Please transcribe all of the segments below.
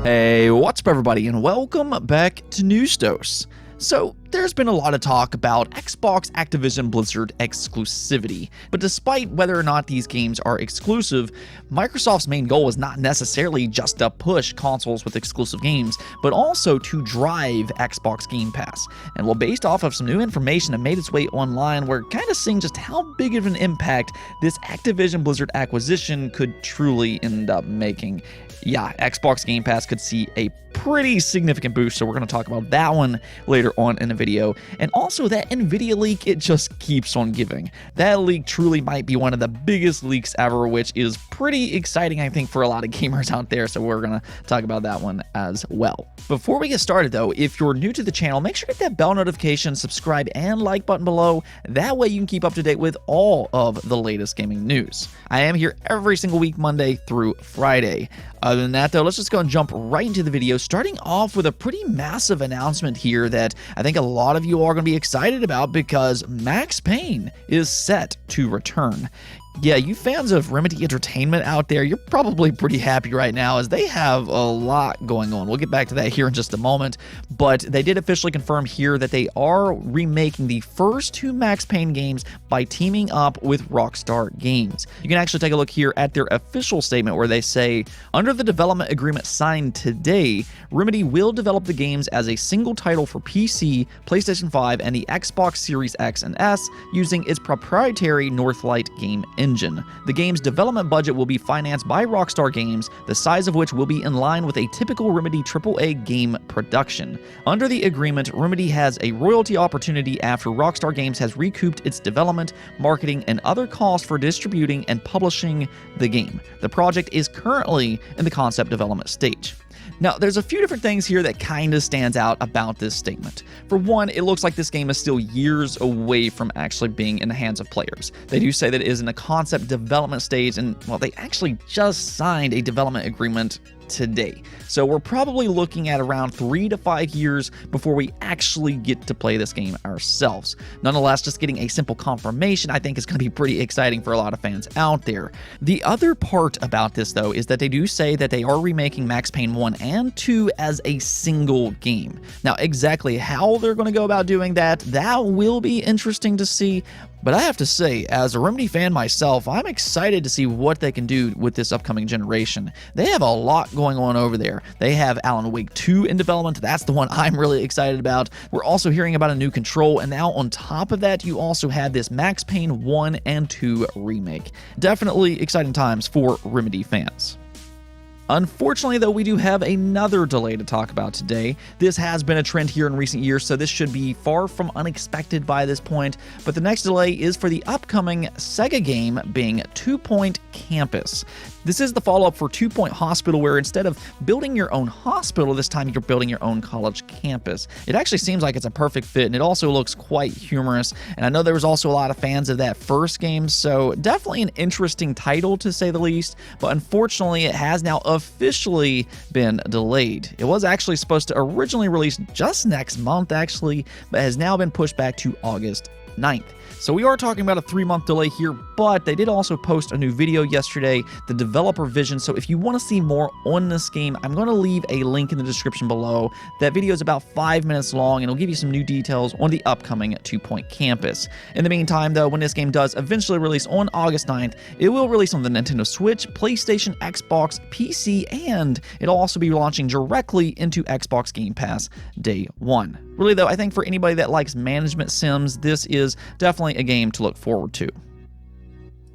Hey, what's up everybody, and welcome back to News Dose. So, there's been a lot of talk about Xbox Activision Blizzard exclusivity, but despite whether or not these games are exclusive, Microsoft's main goal is not necessarily just to push consoles with exclusive games, but also to drive Xbox Game Pass. And well, based off of some new information that made its way online, we're kind of seeing just how big of an impact this Activision Blizzard acquisition could truly end up making. Yeah, Xbox Game Pass could see a pretty significant boost, so we're going to talk about that one later on in the video. And also that Nvidia leak, it just keeps on giving. That leak truly might be one of the biggest leaks ever, which is pretty exciting, I think, for a lot of gamers out there, so we're going to talk about that one as well. Before we get started though, if you're new to the channel, make sure to hit that bell notification, subscribe, and like button below. That way you can keep up to date with all of the latest gaming news. I am here every single week, Monday through Friday. Other than that though, let's just go and jump right into the video, starting off with a pretty massive announcement here that I think a lot of you are going to be excited about because Max Payne is set to return. Yeah, you fans of Remedy Entertainment out there, you're probably pretty happy right now as they have a lot going on. We'll get back to that here in just a moment, but they did officially confirm here that they are remaking the first two Max Payne games by teaming up with Rockstar Games. You can actually take a look here at their official statement where they say, under the development agreement signed today, Remedy will develop the games as a single title for PC, PlayStation 5, and the Xbox Series X and S using its proprietary Northlight game engine. The game's development budget will be financed by Rockstar Games, the size of which will be in line with a typical Remedy AAA game production. Under the agreement, Remedy has a royalty opportunity after Rockstar Games has recouped its development, marketing, and other costs for distributing and publishing the game. The project is currently in the concept development stage. Now, there's a few different things here that kind of stands out about this statement. For one, it looks like this game is still years away from actually being in the hands of players. They do say that it is in the concept development stage, and, well, they actually just signed a development agreement today. So we're probably looking at around 3 to 5 years before we actually get to play this game ourselves. Nonetheless, just getting a simple confirmation I think is going to be pretty exciting for a lot of fans out there. The other part about this though is that they do say that they are remaking Max Payne 1 and 2 as a single game. Now exactly how they're going to go about doing that will be interesting to see. But I have to say, as a Remedy fan myself, I'm excited to see what they can do with this upcoming generation. They have a lot going on over there. They have Alan Wake 2 in development. That's the one I'm really excited about. We're also hearing about a new Control, and now on top of that, you also have this Max Payne 1 and 2 remake. Definitely exciting times for Remedy fans. Unfortunately, though, we do have another delay to talk about today. This has been a trend here in recent years, so this should be far from unexpected by this point, but the next delay is for the upcoming Sega game being 2 Point Campus. This is the follow-up for 2 Point Hospital, where instead of building your own hospital, this time you're building your own college campus. It actually seems like it's a perfect fit, and it also looks quite humorous, and I know there was also a lot of fans of that first game, so definitely an interesting title to say the least, but unfortunately it has now officially been delayed. It was actually supposed to originally release just next month actually, but has now been pushed back to August 9th. So we are talking about a 3-month delay here, but they did also post a new video yesterday, the developer vision. So if you want to see more on this game, I'm going to leave a link in the description below. That video is about 5 minutes long, and it'll give you some new details on the upcoming 2 Point Campus. In the meantime, though, when this game does eventually release on August 9th, it will release on the Nintendo Switch, PlayStation, Xbox, PC, and it'll also be launching directly into Xbox Game Pass day 1. Really, though, I think for anybody that likes management sims, this is definitely a game to look forward to.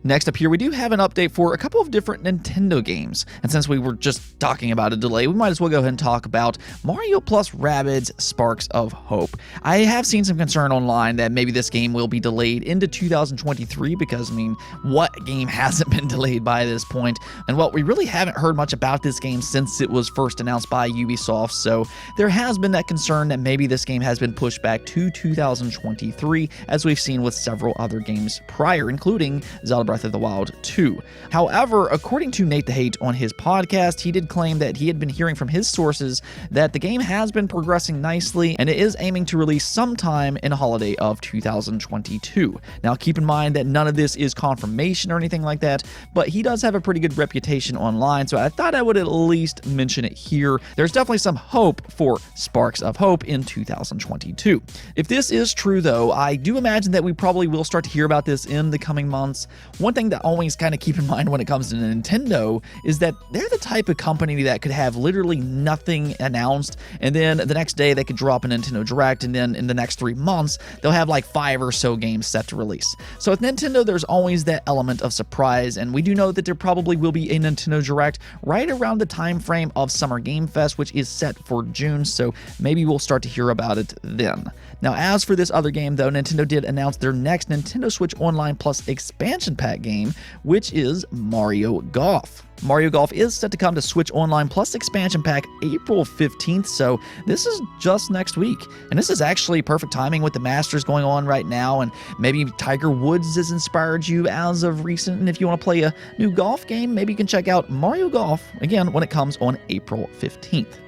Next up here, we do have an update for a couple of different Nintendo games. And since we were just talking about a delay, we might as well go ahead and talk about Mario plus Rabbids Sparks of Hope. I have seen some concern online that maybe this game will be delayed into 2023 because, I mean, what game hasn't been delayed by this point? And well, we really haven't heard much about this game since it was first announced by Ubisoft, so there has been that concern that maybe this game has been pushed back to 2023, as we've seen with several other games prior, including Zelda Breath of the Wild 2. However, according to Nate the Hate on his podcast, he did claim that he had been hearing from his sources that the game has been progressing nicely and it is aiming to release sometime in the holiday of 2022. Now, keep in mind that none of this is confirmation or anything like that, but he does have a pretty good reputation online, so I thought I would at least mention it here. There's definitely some hope for sparks of hope in 2022. If this is true, though, I do imagine that we probably will start to hear about this in the coming months. One thing that always kind of keep in mind when it comes to Nintendo is that they're the type of company that could have literally nothing announced, and then the next day they could drop a Nintendo Direct, and then in the next 3 months they'll have like 5 or so games set to release. So with Nintendo, there's always that element of surprise, and we do know that there probably will be a Nintendo Direct right around the time frame of Summer Game Fest, which is set for June, so maybe we'll start to hear about it then. Now, as for this other game, though, Nintendo did announce their next Nintendo Switch Online Plus expansion pack game, which is Mario Golf. Mario Golf is set to come to Switch Online Plus expansion pack April 15th, so this is just next week. And this is actually perfect timing with the Masters going on right now, and maybe Tiger Woods has inspired you as of recent, and if you want to play a new golf game, maybe you can check out Mario Golf, again, when it comes on April 15th.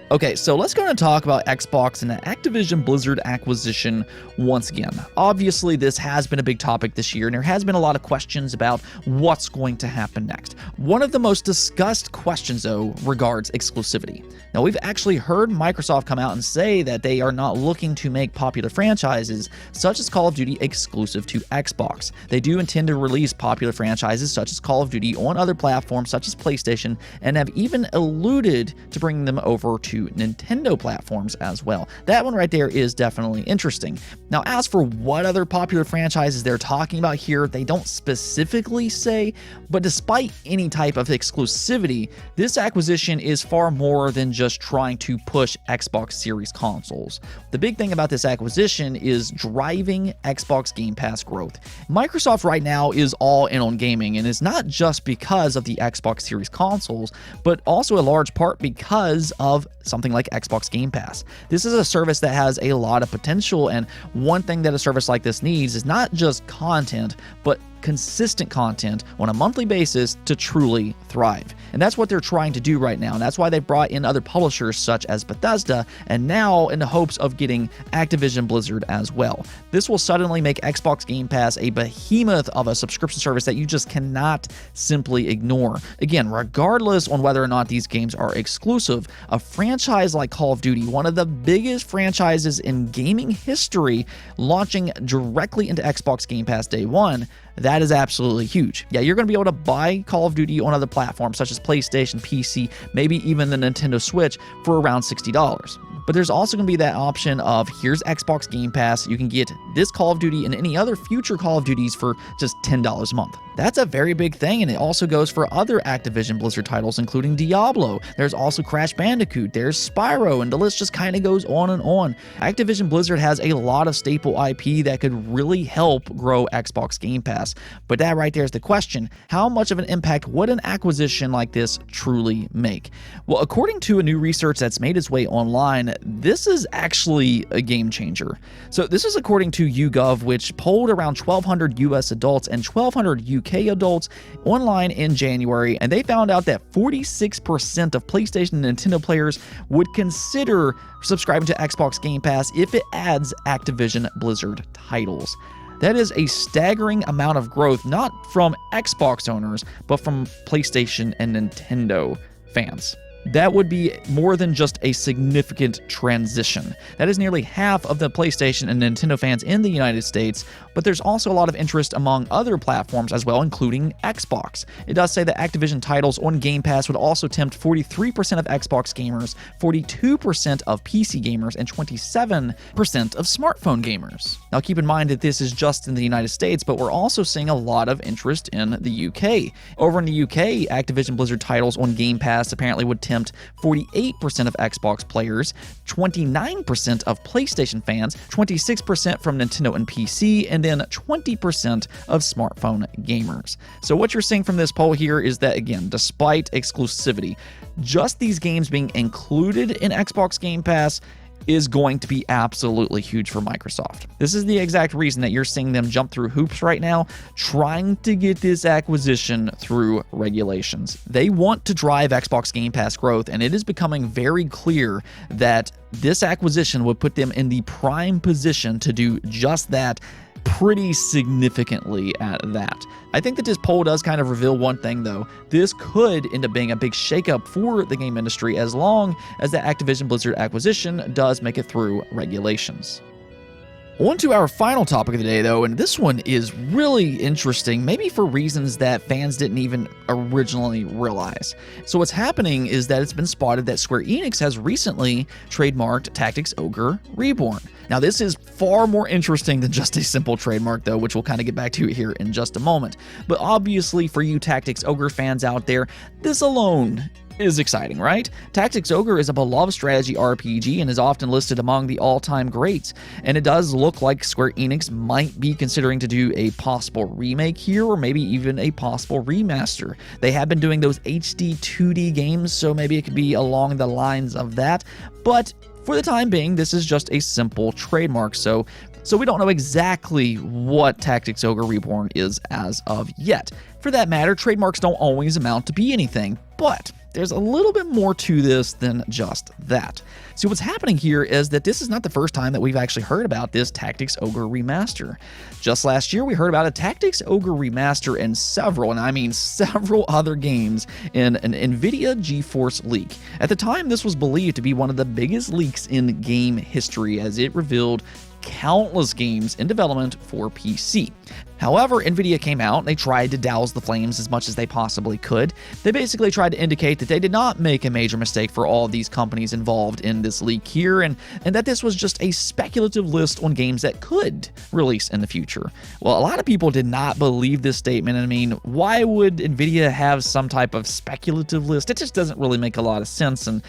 Okay, so let's go and talk about Xbox and the Activision Blizzard acquisition once again. Obviously, this has been a big topic this year, and there has been a lot of questions about what's going to happen next. One of the most discussed questions, though, regards exclusivity. Now, we've actually heard Microsoft come out and say that they are not looking to make popular franchises, such as Call of Duty, exclusive to Xbox. They do intend to release popular franchises, such as Call of Duty, on other platforms, such as PlayStation, and have even alluded to bringing them over to Nintendo platforms as well. That one right there is definitely interesting. Now, as for what other popular franchises they're talking about here, they don't specifically say, but despite any type of exclusivity, this acquisition is far more than just trying to push Xbox Series consoles. The big thing about this acquisition is driving Xbox Game Pass growth. Microsoft right now is all in on gaming, and it's not just because of the Xbox Series consoles, but also a large part because of something like Xbox Game Pass. This is a service that has a lot of potential, and one thing that a service like this needs is not just content, but consistent content on a monthly basis to truly thrive. And that's what they're trying to do right now. And that's why they brought in other publishers such as Bethesda, and now in the hopes of getting Activision Blizzard as well. This will suddenly make Xbox Game Pass a behemoth of a subscription service that you just cannot simply ignore. Again, regardless on whether or not these games are exclusive, a franchise like Call of Duty, one of the biggest franchises in gaming history, launching directly into Xbox Game Pass day one, that is absolutely huge. Yeah, you're going to be able to buy Call of Duty on other platforms such as PlayStation, PC, maybe even the Nintendo Switch for around $60. But there's also going to be that option of here's Xbox Game Pass. You can get this Call of Duty and any other future Call of Duties for just $10 a month. That's a very big thing, and it also goes for other Activision Blizzard titles, including Diablo. There's also Crash Bandicoot, there's Spyro, and the list just kind of goes on and on. Activision Blizzard has a lot of staple IP that could really help grow Xbox Game Pass. But that right there is the question: how much of an impact would an acquisition like this truly make? Well, according to a new research that's made its way online, this is actually a game changer. So this is according to YouGov, which polled around 1,200 US adults and 1,200 UK adults online in January, and they found out that 46% of PlayStation and Nintendo players would consider subscribing to Xbox Game Pass if it adds Activision Blizzard titles. That is a staggering amount of growth, not from Xbox owners, but from PlayStation and Nintendo fans. That would be more than just a significant transition. That is nearly half of the PlayStation and Nintendo fans in the United States, but there's also a lot of interest among other platforms as well, including Xbox. It does say that Activision titles on Game Pass would also tempt 43% of Xbox gamers, 42% of PC gamers, and 27% of smartphone gamers. Now keep in mind that this is just in the United States, but we're also seeing a lot of interest in the UK. Over in the UK, Activision Blizzard titles on Game Pass apparently would tempt 48% of Xbox players, 29% of PlayStation fans, 26% from Nintendo and PC, and then 20% of smartphone gamers. So what you're seeing from this poll here is that, again, despite exclusivity, just these games being included in Xbox Game Pass is going to be absolutely huge for Microsoft. This is the exact reason that you're seeing them jump through hoops right now, trying to get this acquisition through regulations. They want to drive Xbox Game Pass growth, and it is becoming very clear that this acquisition would put them in the prime position to do just that, pretty significantly at that. I think that this poll does kind of reveal one thing though. This could end up being a big shakeup for the game industry as long as the Activision Blizzard acquisition does make it through regulations. On to our final topic of the day though, and this one is really interesting, maybe for reasons that fans didn't even originally realize. So what's happening is that it's been spotted that Square Enix has recently trademarked Tactics Ogre Reborn. Now this is far more interesting than just a simple trademark though, which we'll kind of get back to here in just a moment. But obviously for you Tactics Ogre fans out there, this alone is exciting, right? Tactics Ogre is a beloved strategy RPG and is often listed among the all-time greats, and it does look like Square Enix might be considering to do a possible remake here, or maybe even a possible remaster. They have been doing those HD 2D games, so maybe it could be along the lines of that, but for the time being, this is just a simple trademark, so we don't know exactly what Tactics Ogre Reborn is as of yet. For that matter, trademarks don't always amount to be anything, but there's a little bit more to this than just that. See, what's happening here is that this is not the first time that we've actually heard about this Tactics Ogre remaster. Just last year, we heard about a Tactics Ogre remaster in several, and I mean several other games in an Nvidia Geforce leak. At the time, this was believed to be one of the biggest leaks in game history as it revealed countless games in development for PC. However, Nvidia came out and they tried to douse the flames as much as they possibly could. They basically tried to indicate that they did not make a major mistake for all of these companies involved in this leak here, and that this was just a speculative list on games that could release in the future. Well, a lot of people did not believe this statement. I mean, why would Nvidia have some type of speculative list? It just doesn't really make a lot of sense, and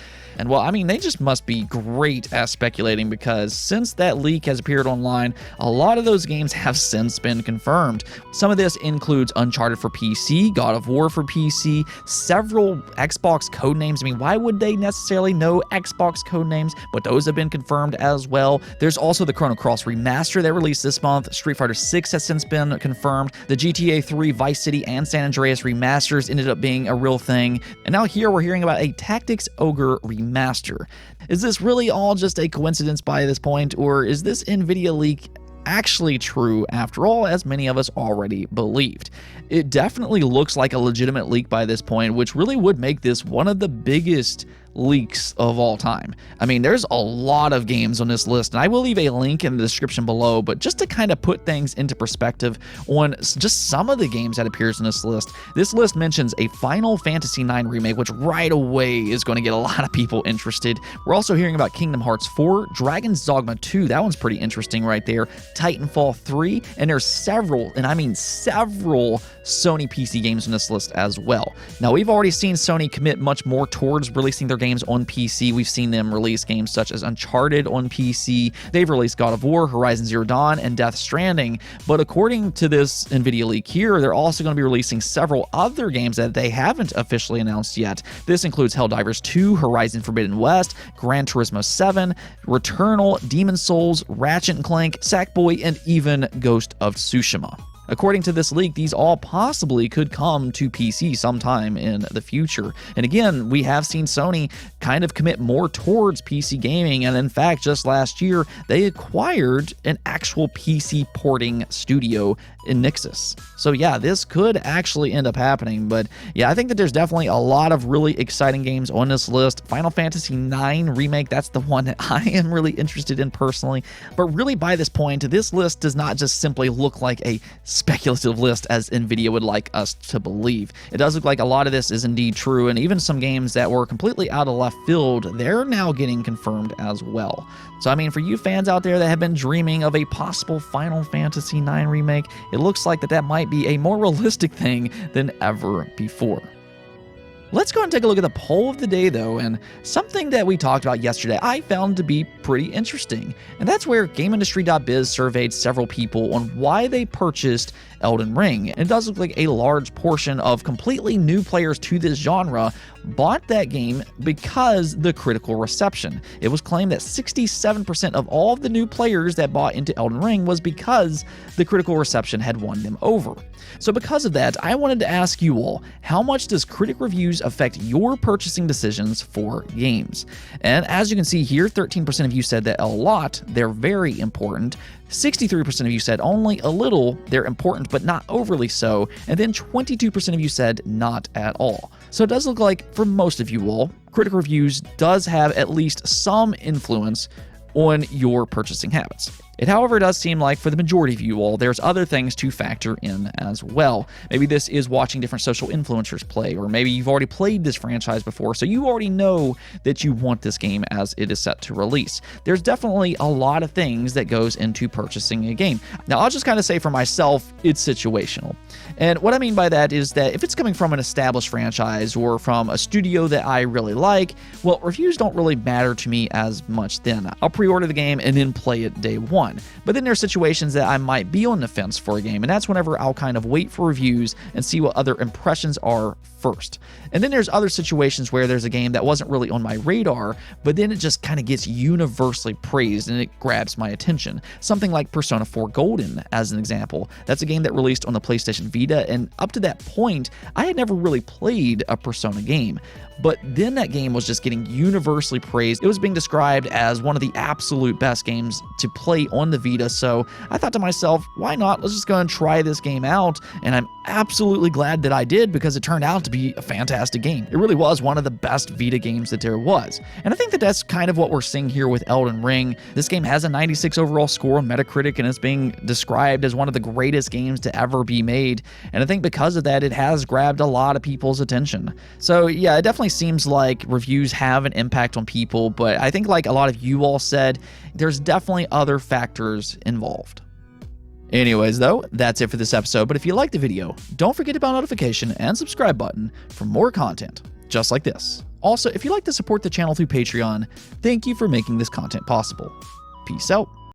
well, I mean, they just must be great at speculating, because since that leak has appeared online, a lot of those games have since been confirmed. Some of this includes Uncharted for PC, God of War for PC, several Xbox codenames. I mean, why would they necessarily know Xbox codenames? But those have been confirmed as well. There's also the Chrono Cross remaster that released this month. Street Fighter 6 has since been confirmed. The GTA 3, Vice City, and San Andreas remasters ended up being a real thing. And now here we're hearing about a Tactics Ogre remaster. Is this really all just a coincidence by this point, or is this Nvidia leak actually true after all, as many of us already believed? It definitely looks like a legitimate leak by this point, which really would make this one of the biggest leaks of all time. I mean, there's a lot of games on this list, and I will leave a link in the description below, but just to kind of put things into perspective on just some of the games that appears in this list mentions a Final Fantasy IX remake, which right away is going to get a lot of people interested. We're also hearing about Kingdom Hearts 4, Dragon's Dogma 2, that one's pretty interesting right there, Titanfall 3, and there's several, and I mean several, Sony PC games on this list as well. Now, we've already seen Sony commit much more towards releasing their games on PC. We've seen them release games such as Uncharted on PC. They've released God of War, Horizon Zero Dawn, and Death Stranding. But according to this Nvidia leak here, they're also going to be releasing several other games that they haven't officially announced yet. This includes Helldivers 2, Horizon Forbidden West, Gran Turismo 7, Returnal, Demon's Souls, Ratchet & Clank, Sackboy, and even Ghost of Tsushima. According to this leak, these all possibly could come to PC sometime in the future. And again, we have seen Sony kind of commit more towards PC gaming, and in fact, just last year, they acquired an actual PC porting studio in Nixxes. So yeah, this could actually end up happening, but yeah, I think that there's definitely a lot of really exciting games on this list. Final Fantasy IX Remake, that's the one that I am really interested in personally, but really by this point, this list does not just simply look like a speculative list as Nvidia would like us to believe. It does look like a lot of this is indeed true, and even some games that were completely out of left field, they're now getting confirmed as well. So I mean, for you fans out there that have been dreaming of a possible Final Fantasy IX remake, it looks like that might be a more realistic thing than ever before. Let's go and take a look at the poll of the day, though, and something that we talked about yesterday I found to be pretty interesting, and that's where GameIndustry.biz surveyed several people on why they purchased Elden Ring. And it does look like a large portion of completely new players to this genre bought that game because the critical reception. It was claimed that 67% of all of the new players that bought into Elden Ring was because the critical reception had won them over. So because of that, I wanted to ask you all, how much does critic reviews affect your purchasing decisions for games? And as you can see here, 13% of you said that a lot, they're very important. 63% of you said only a little, they're important but not overly so, and then 22% of you said not at all. So it does look like, for most of you all, critic reviews does have at least some influence on your purchasing habits. It, however, does seem like for the majority of you all, there's other things to factor in as well. Maybe this is watching different social influencers play, or maybe you've already played this franchise before, so you already know that you want this game as it is set to release. There's definitely a lot of things that goes into purchasing a game. Now, I'll just kind of say for myself, it's situational. And what I mean by that is that if it's coming from an established franchise or from a studio that I really like, well, reviews don't really matter to me as much then. I'll pre-order the game and then play it day one. But then there's situations that I might be on the fence for a game, and that's whenever I'll kind of wait for reviews and see what other impressions are first. And then there's other situations where there's a game that wasn't really on my radar, but then it just kind of gets universally praised and it grabs my attention. Something like Persona 4 Golden, as an example. That's a game that released on the PlayStation Vita, and up to that point, I had never really played a Persona game. But then that game was just getting universally praised. It was being described as one of the absolute best games to play on the Vita, so I thought to myself, why not? Let's just go and try this game out, and I'm absolutely glad that I did because it turned out to be a fantastic game. It really was one of the best Vita games that there was. And I think that that's kind of what we're seeing here with Elden Ring. This game has a 96 overall score on Metacritic, and it's being described as one of the greatest games to ever be made. And I think because of that, it has grabbed a lot of people's attention. So yeah, it definitely seems like reviews have an impact on people, but I think like a lot of you all said, there's definitely other factors involved. Anyways though, that's it for this episode, but if you liked the video, don't forget to bell notification and subscribe button for more content just like this. Also, if you'd like to support the channel through Patreon, thank you for making this content possible. Peace out.